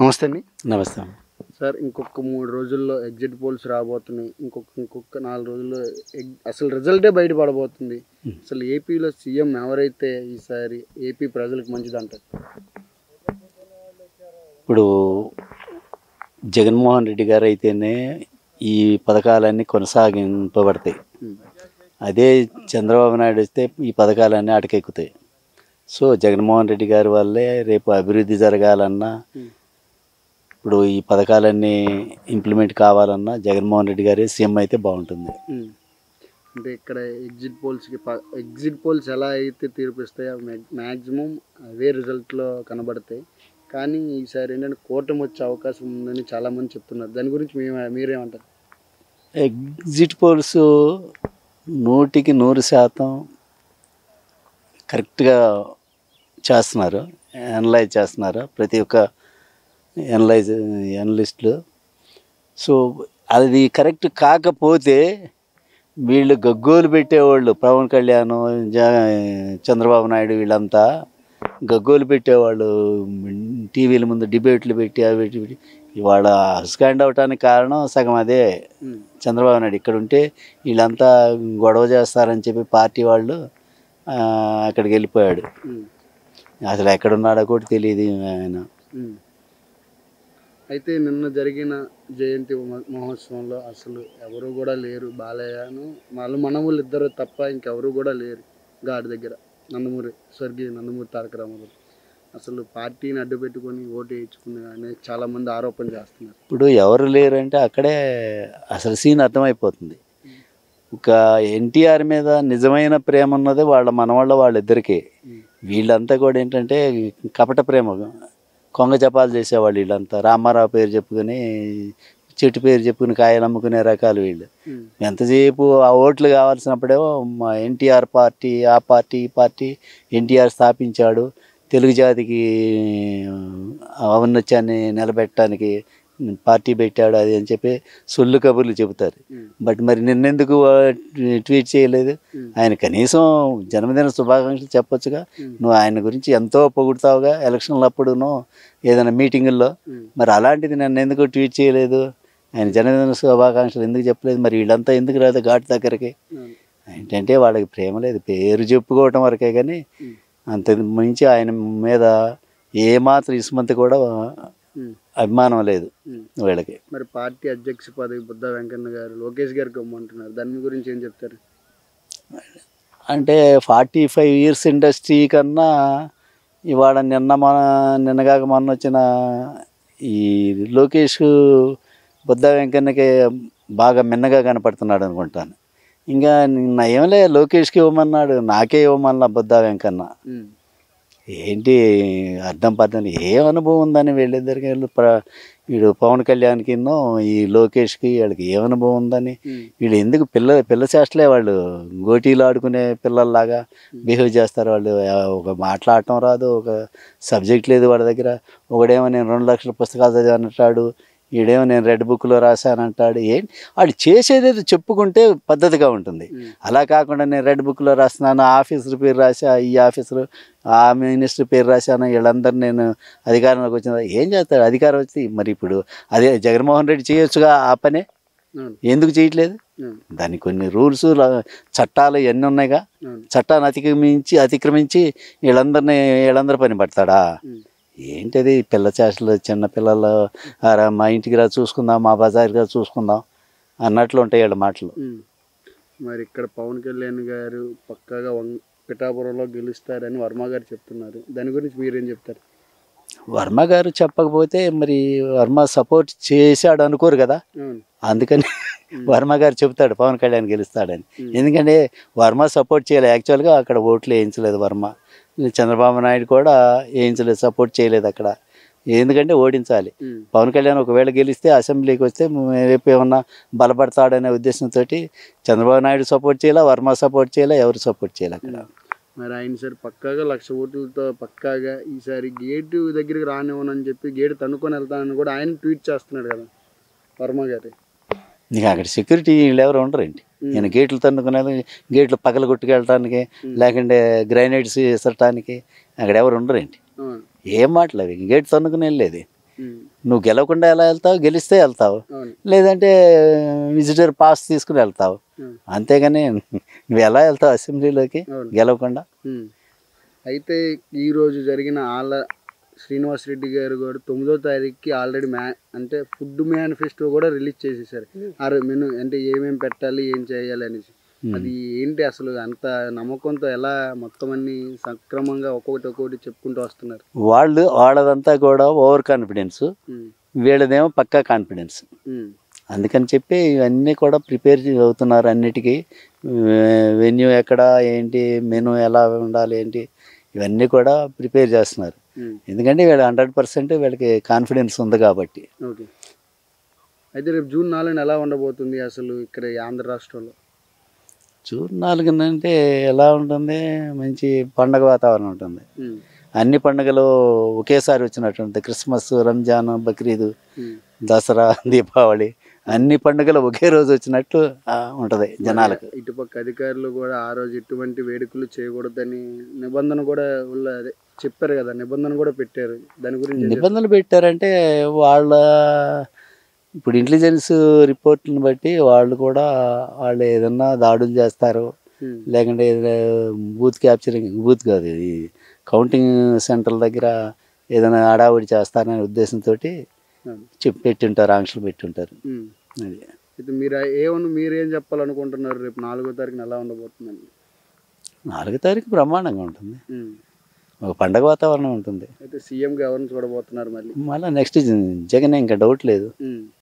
నమస్తే అండి. నమస్తే. సార్ ఇంకొక 3 రోజుల్లో ఎగ్జిట్ పోల్స్ రాబోతున్నాయి. ఇంకొక 4 రోజుల్లో అసలు రిజల్టే బయటపడబోతుంది. అసలు ఏపీలో సీఎం ఎవరైతే ఈసారి ఏపీ ప్రజలకు మంచిదంటారు? ఇప్పుడు జగన్మోహన్ రెడ్డి గారు అయితేనే ఈ పథకాలన్నీ కొనసాగింపబడతాయి. అదే చంద్రబాబు నాయుడు వస్తే ఈ పథకాలన్నీ అటకెక్కుతాయి. సో జగన్మోహన్ రెడ్డి గారి వల్లే రేపు అభివృద్ధి జరగాలన్నా, ఇప్పుడు ఈ పథకాలన్నీ ఇంప్లిమెంట్ కావాలన్నా జగన్మోహన్ రెడ్డి గారే సీఎం అయితే బాగుంటుంది. అంటే ఇక్కడ ఎగ్జిట్ పోల్స్ ఎలా అయితే తీర్పిస్తాయో మ్యాక్సిమం అవే రిజల్ట్లో కనబడతాయి. కానీ ఈసారి ఏంటంటే కూటమి వచ్చే అవకాశం ఉందని చాలామంది చెప్తున్నారు. దాని గురించి మీరేమంటారు? ఎగ్జిట్ పోల్స్ 100% కరెక్ట్గా చేస్తున్నారు, అనలైజ్ చేస్తున్నారు ప్రతి ఒక్క అనలిస్టులు. సో అది కరెక్ట్ కాకపోతే వీళ్ళు గగ్గోలు పెట్టేవాళ్ళు, పవన్ కళ్యాణ్, చంద్రబాబు నాయుడు వీళ్ళంతా గగ్గోలు పెట్టేవాళ్ళు, టీవీల ముందు డిబేట్లు పెట్టి అవి పెట్టి ఇవాళ స్కాండ్ అవటానికి కారణం సగం అదే. చంద్రబాబు నాయుడు ఇక్కడ ఉంటే వీళ్ళంతా గొడవ చేస్తారని చెప్పి పార్టీ వాళ్ళు అక్కడికి వెళ్ళిపోయాడు. అసలు ఎక్కడున్నాడో కూడా తెలియదు ఆయన. అయితే నిన్న జరిగిన జయంతి మహోత్సవంలో అసలు ఎవరు కూడా లేరు. బాలయ్యను మనవులు ఇద్దరు తప్ప ఇంకెవరు కూడా లేరు గాడి దగ్గర. స్వర్గీయ నందమూరి తారక రామారావు అసలు పార్టీని అడ్డు పెట్టుకొని ఓటు వేయించుకుని చాలామంది ఆరోపణ చేస్తున్నారు. ఇప్పుడు ఎవరు లేరంటే అక్కడే అసలు సీన్ అర్థమైపోతుంది. ఒక ఎన్టీఆర్ మీద నిజమైన ప్రేమ ఉన్నది వాళ్ళ మనవాళ్ళ వాళ్ళిద్దరికీ. వీళ్ళంతా కూడా ఏంటంటే కపట ప్రేమ, కొంగ జపాలు చేసేవాళ్ళు వీళ్ళంతా. రామారావు పేరు చెప్పుకొని, చెట్టు పేరు చెప్పుకుని కాయలు అమ్ముకునే రకాలు వీళ్ళు. ఎంతసేపు ఆ ఓట్లు కావాల్సినప్పుడేమో మా ఎన్టీఆర్ పార్టీ, ఆ పార్టీ, ఈ పార్టీ, ఎన్టీఆర్ స్థాపించాడు, తెలుగు జాతికి ఔన్నత్యాన్ని నిలబెట్టడానికి పార్టీ పెట్టాడు అది అని చెప్పి సొల్లు కబుర్లు చెబుతారు. బట్ మరి నిన్నెందుకు ట్వీట్ చేయలేదు? ఆయన కనీసం జన్మదిన శుభాకాంక్షలు చెప్పొచ్చుగా. నువ్వు ఆయన గురించి ఎంతో పొగుడుతావుగా ఎలక్షన్లు అప్పుడును ఏదైనా మీటింగుల్లో. మరి అలాంటిది నన్ను ఎందుకు ట్వీట్ చేయలేదు? ఆయన జన్మదిన శుభాకాంక్షలు ఎందుకు చెప్పలేదు? మరి వీళ్ళంతా ఎందుకు రాదు ఘాటు దగ్గరికి? ఏంటంటే వాళ్ళకి ప్రేమ లేదు, పేరు చెప్పుకోవటం వరకే. కానీ అంత మించి ఆయన మీద ఏమాత్రం ఇసుమంత కూడా అభిమానం లేదు వీళ్ళకి. మరి పార్టీ అధ్యక్ష పదవి బుద్ధ వెంకన్న గారు లోకేష్ గారికి ఇవ్వమంటున్నారు. దాని గురించి ఏం చెప్తారు? అంటే 45 years ఇండస్ట్రీ కన్నా ఇవాళ నిన్నగాక మొన్న వచ్చిన ఈ లోకేష్ బుద్ధ వెంకన్నకి బాగా మిన్నగా కనపడుతున్నాడు అనుకుంటాను. ఇంకా నయంలే లోకేష్కి ఇవ్వమన్నాడు, నాకే ఇవ్వమన్నా బుద్ధ వెంకన్న. ఏంటి అర్థం పద్ధతి ఏం అనుభవం ఉందని వీళ్ళిద్దరికి వీడు పవన్ కళ్యాణ్కి ఈ లోకేష్కి వీళ్ళకి ఏం అనుభవం ఉందని వీళ్ళు ఎందుకు పిల్ల చేష్టలే. వాళ్ళు గోటీలు ఆడుకునే పిల్లల్లాగా బిహేవ్ చేస్తారు. వాళ్ళు ఒక మాట్లాడటం రాదు, ఒక సబ్జెక్ట్ లేదు వాళ్ళ దగ్గర. ఒకడేమో నేను 2 లక్షల పుస్తకాలు చదివానంటాడు, ఈడేమో నేను రెడ్ బుక్లో రాశానంటాడు. ఏంటి వాడు చేసేదేదో చెప్పుకుంటే పద్ధతిగా ఉంటుంది. అలా కాకుండా నేను రెడ్ బుక్లో రాస్తున్నాను, ఆఫీసర్ పేరు రాశా, ఈ ఆఫీసరు ఆ మినిస్టర్ పేరు రాశాను, వీళ్ళందరూ నేను అధికారంలోకి వచ్చిన ఏం చేస్తాడు? అధికారం వచ్చి మరి ఇప్పుడు అదే జగన్మోహన్ రెడ్డి చేయొచ్చుగా ఆ పనే, ఎందుకు చేయట్లేదు? దానికి కొన్ని రూల్స్ చట్టాలు ఇవన్నీ ఉన్నాయిగా. చట్టాన్ని అతిక్రమించి వీళ్ళందరి పని పడతాడా? ఏంటది పిల్ల చేష్టలు, చిన్న పిల్లలు మా ఇంటికి రా చూసుకుందాం, మా బజార్కి రా చూసుకుందాం అన్నట్లు ఉంటాయి వీళ్ళ మాటలు. మరి ఇక్కడ పవన్ కళ్యాణ్ గారు పక్కాగా పిఠాపురంలో గెలుస్తారని వర్మ గారు చెప్తున్నారు. దాని గురించి మీరేం చెప్తారు? వర్మ గారు చెప్పకపోతే మరి వర్మ సపోర్ట్ చేశాడు అనుకోరు కదా. అందుకని వర్మ గారు చెప్తాడు పవన్ కళ్యాణ్ గెలుస్తాడని. ఎందుకంటే వర్మ సపోర్ట్ చేయాలి. యాక్చువల్గా అక్కడ ఓట్లు వేయించలేదు వర్మ. చంద్రబాబు నాయుడు కూడా వేయించలేదు, సపోర్ట్ చేయలేదు అక్కడ. ఎందుకంటే ఓడించాలి. పవన్ కళ్యాణ్ ఒకవేళ గెలిస్తే అసెంబ్లీకి వస్తే రేపు ఏమన్నా బలపడతాడనే ఉద్దేశంతో చంద్రబాబు నాయుడు సపోర్ట్ చేయాలా, వర్మ సపోర్ట్ చేయాలా, ఎవరు సపోర్ట్ చేయాలి అక్కడ. మరి ఆయన సార్ పక్కాగా 1,00,000 ఓట్లతో పక్కాగా ఈసారి గేటు దగ్గరికి రానివ్వనని చెప్పి గేటు తన్నుకొని వెళ్తానని కూడా ఆయన ట్వీట్ చేస్తున్నాడు కదా వర్మ గారు. నీకు అక్కడ సెక్యూరిటీ వీళ్ళు ఎవరు ఉండరండి. నేను గేట్లు తన్నుకునేది, గేట్లు పగల కొట్టుకెళ్ళటానికి, లేకుంటే గ్రైనేడ్స్ విసరటానికి అక్కడ ఎవరు ఉండరండి. ఏం మాటలు అవి? గేట్ తన్నుకుని వెళ్ళేది. ఉమ్, నువ్వు గెలవకుండా ఎలా వెళ్తావు, గెలిస్తే వెళ్తావు, అవును. లేదంటే విజిటర్ పాస్ తీసుకుని వెళ్తావు. ఉమ్, అంతేగాని నువ్వు ఎలా వెళ్తావు అసెంబ్లీలోకి అవును. గెలవకుండా? ఉమ్. అయితే ఈరోజు జరిగిన శ్రీనివాస్ రెడ్డి గారు కూడా 9వ తారీఖుకి ఆల్రెడీ అంటే ఫుడ్ మేనిఫెస్టో కూడా రిలీజ్ చేసేసారు. మెను అంటే ఏమేమి పెట్టాలి, ఏం చేయాలి అనేసి. అది ఏంటి అసలు అంత నమ్మకంతో ఎలా మొత్తం అన్ని సక్రమంగా ఒక్కొక్కటి చెప్పుకుంటూ వస్తున్నారు? వాళ్ళదంతా కూడా ఓవర్ కాన్ఫిడెన్స్, ఉమ్, వీళ్ళదేమో పక్కా కాన్ఫిడెన్స్. ఉమ్, అందుకని చెప్పి ఇవన్నీ కూడా ప్రిపేర్ అవుతున్నారు అన్నిటికీ. వెన్యూ ఎక్కడ, ఏంటి, మెను ఎలా ఉండాలి, ఏంటి, ఇవన్నీ కూడా ప్రిపేర్ చేస్తున్నారు. ఉమ్. ఎందుకంటే వీళ్ళు 100% వీళ్ళకి కాన్ఫిడెన్స్ ఉంది కాబట్టి. ఓకే. అయితే రేపు జూన్ 4 ఎలా ఉండబోతుంది అసలు ఇక్కడ ఈ ఆంధ్ర రాష్ట్రంలో? జూన్ 4 అంటే ఎలా ఉంటుంది, మంచి పండగ వాతావరణం ఉంటుంది. ఉమ్, అన్ని పండుగలు ఒకేసారి వచ్చినట్టు ఉంటుంది. క్రిస్మస్, రంజాన్, బక్రీదు, ఉమ్. దసరా, దీపావళి, అన్ని పండుగలు ఒకే రోజు వచ్చినట్టు ఉంటుంది జనాలకు. ఇటుపక్క అధికారులు కూడా ఆ రోజు ఎటువంటి వేడుకలు చేయకూడదని నిబంధన కూడా అదే చెప్పారు కదా, నిబంధన కూడా పెట్టారు. దాని గురించి ఏం నిబంధనలు పెట్టారంటే ఇప్పుడు ఇంటెలిజెన్స్ రిపోర్ట్ని బట్టి వాళ్ళు ఏదన్నా దాడులు చేస్తారు, చెప్తారు? ఉమ్, లేకుంటే ఏదైనా బూత్ కాదు, ఇది కౌంటింగ్ సెంటర్ల దగ్గర ఏదైనా హడావుడి చేస్తారనే ఉద్దేశంతో అవును. పెట్టింటారు, ఆంక్షలు పెట్టింటారు. ఉమ్. అది అయితే మీరేం చెప్పాలనుకుంటున్నారు రేపు 4వ తారీఖున ఎలా ఉండబోతుందండి? 4 తారీఖు బ్రహ్మాండంగా ఉంటుంది. ఉమ్. ఒక పండగ వాతావరణం ఉంటుంది. అయితే సీఎంగా ఎవరిని చూడబోతున్నారు మళ్ళీ? మళ్ళీ నెక్స్ట్ జగన్, ఇంకా డౌట్ లేదు. ఉమ్.